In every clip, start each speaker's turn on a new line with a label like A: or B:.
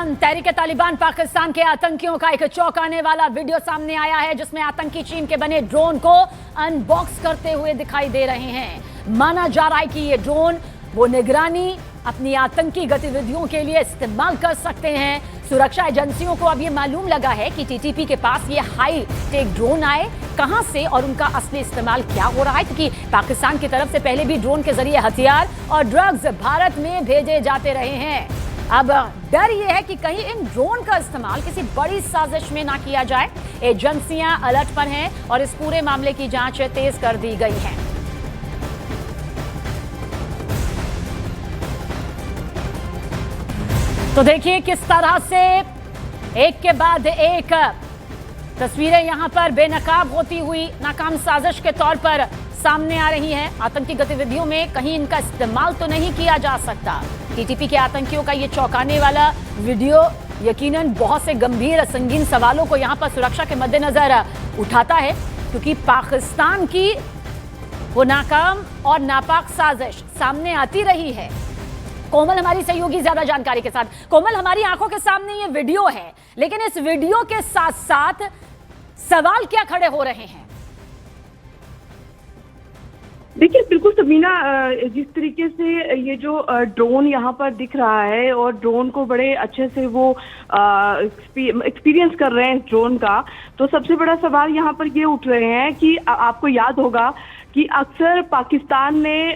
A: तालिबान तहरीक-ए-तालिबान पाकिस्तान के आतंकियों का एक चौंकाने वाला वीडियो सामने आया है, जिसमें आतंकी चीन के बने ड्रोन को अनबॉक्स करते हुए दिखाई दे रहे हैं। माना जा रहा है कि ये ड्रोन वो निगरानी अपनी आतंकी गतिविधियों के लिए इस्तेमाल कर सकते हैं। सुरक्षा एजेंसियों को अब ये मालूम लगा है कि टीटीपी के पास ये हाई टेक ड्रोन आए कहां से और उनका असली इस्तेमाल क्या हो रहा है, क्योंकि पाकिस्तान की तरफ से पहले भी ड्रोन के जरिए हथियार और ड्रग्स भारत में भेजे जाते रहे हैं। अब डर यह है कि कहीं इन ड्रोन का इस्तेमाल किसी बड़ी साजिश में ना किया जाए। एजेंसियां अलर्ट पर हैं और इस पूरे मामले की जांच तेज कर दी गई है। तो देखिए किस तरह से एक के बाद एक तस्वीरें यहां पर बेनकाब होती हुई नाकाम साजिश के तौर पर सामने आ रही हैं। आतंकी गतिविधियों में कहीं इनका इस्तेमाल तो नहीं किया जा सकता। टीटीपी के आतंकियों का ये चौंकाने वाला वीडियो यकीनन बहुत से गंभीर संगीन सवालों को यहां पर सुरक्षा के मद्देनजर उठाता है, क्योंकि पाकिस्तान की वो नाकाम और नापाक साजिश सामने आती रही है। कोमल हमारी सहयोगी ज्यादा जानकारी के साथ। कोमल, हमारी आंखों के सामने ये वीडियो है, लेकिन इस वीडियो के साथ साथ सवाल क्या खड़े हो रहे हैं?
B: देखिए बिल्कुल सबीना, जिस तरीके से ये जो ड्रोन यहाँ पर दिख रहा है और ड्रोन को बड़े अच्छे से वो एक्सपीरियंस कर रहे हैं इस ड्रोन का, तो सबसे बड़ा सवाल यहाँ पर ये उठ रहे हैं कि आपको याद होगा कि अक्सर पाकिस्तान ने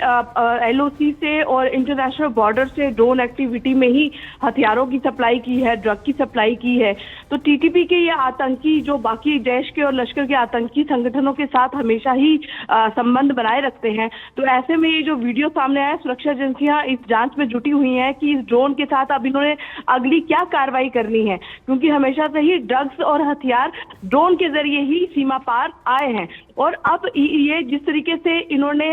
B: एलओसी से और इंटरनेशनल बॉर्डर से ड्रोन एक्टिविटी में ही हथियारों की सप्लाई की है, ड्रग की सप्लाई की है। तो टीटीपी के ये आतंकी जो बाकी देश के और लश्कर के आतंकी संगठनों के साथ हमेशा ही संबंध बनाए रखते हैं। तो ऐसे में ये जो वीडियो सामने आया, सुरक्षा एजेंसियां इस जांच में जुटी हुई हैं कि इस ड्रोन के साथ अब इन्होंने अगली क्या कार्रवाई करनी है, क्योंकि हमेशा से ही ड्रग्स और हथियार ड्रोन के जरिए ही सीमा पार आए हैं। और अब ये जिस तरीके से इन्होंने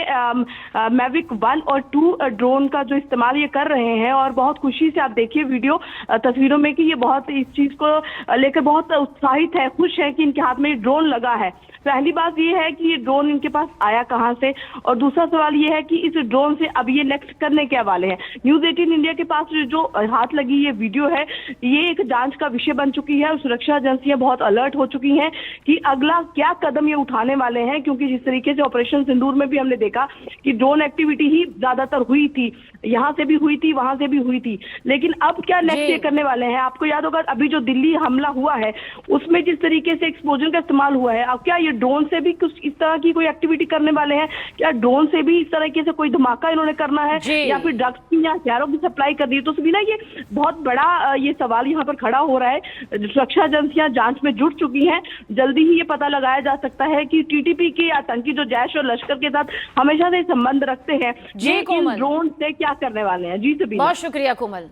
B: मैविक 1 और 2 ड्रोन का जो इस्तेमाल ये कर रहे हैं, और बहुत खुशी से आप देखिए वीडियो तस्वीरों में कि ये बहुत इस चीज को लेकर बहुत उत्साहित है, खुश है कि इनके हाथ में ड्रोन लगा है। पहली बात ये है कि ये ड्रोन इनके पास आया कहां से, और दूसरा सवाल ये है कि इस ड्रोन से अब ये नेक्स्ट करने क्या वाले हैं। न्यूज़ 18 इंडिया के पास जो हाथ लगी ये वीडियो है, ये एक जांच का विषय बन चुकी है और सुरक्षा एजेंसियां बहुत अलर्ट हो चुकी हैं कि अगला क्या कदम ये उठाने वाले हैं, क्योंकि जिस तरीके से ऑपरेशन सिंदूर में भी हमने देखा कि ड्रोन एक्टिविटी ही ज्यादातर हुई थी, यहाँ से भी हुई थी, वहां से भी हुई थी, लेकिन अब क्या नेक्स्ट ये करने वाले हैं। आपको याद होगा अभी जो दिल्ली हमला हुआ है उसमें जिस तरीके से एक्सप्लोजन का इस्तेमाल हुआ है, अब क्या ये ड्रोन से भी कुछ इस तरह की कोई एक्टिविटी करने वाले हैं? क्या ड्रोन से भी इस तरीके से कोई धमाका इन्होंने करना है, या फिर ड्रग्स की या हथियारों की सप्लाई कर दी है? तो सभी ना ये बहुत बड़ा ये सवाल यहाँ पर खड़ा हो रहा है। सुरक्षा एजेंसियां जांच में जुट चुकी हैं। जल्दी ही ये पता लगाया जा सकता है कि टीटीपी के आतंकी जो जैश और लश्कर के साथ हमेशा से संबंध रखते हैं, ये इन ड्रोन से क्या करने वाले हैं। जी सभी,
A: बहुत शुक्रिया कोमल।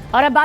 A: और अब बात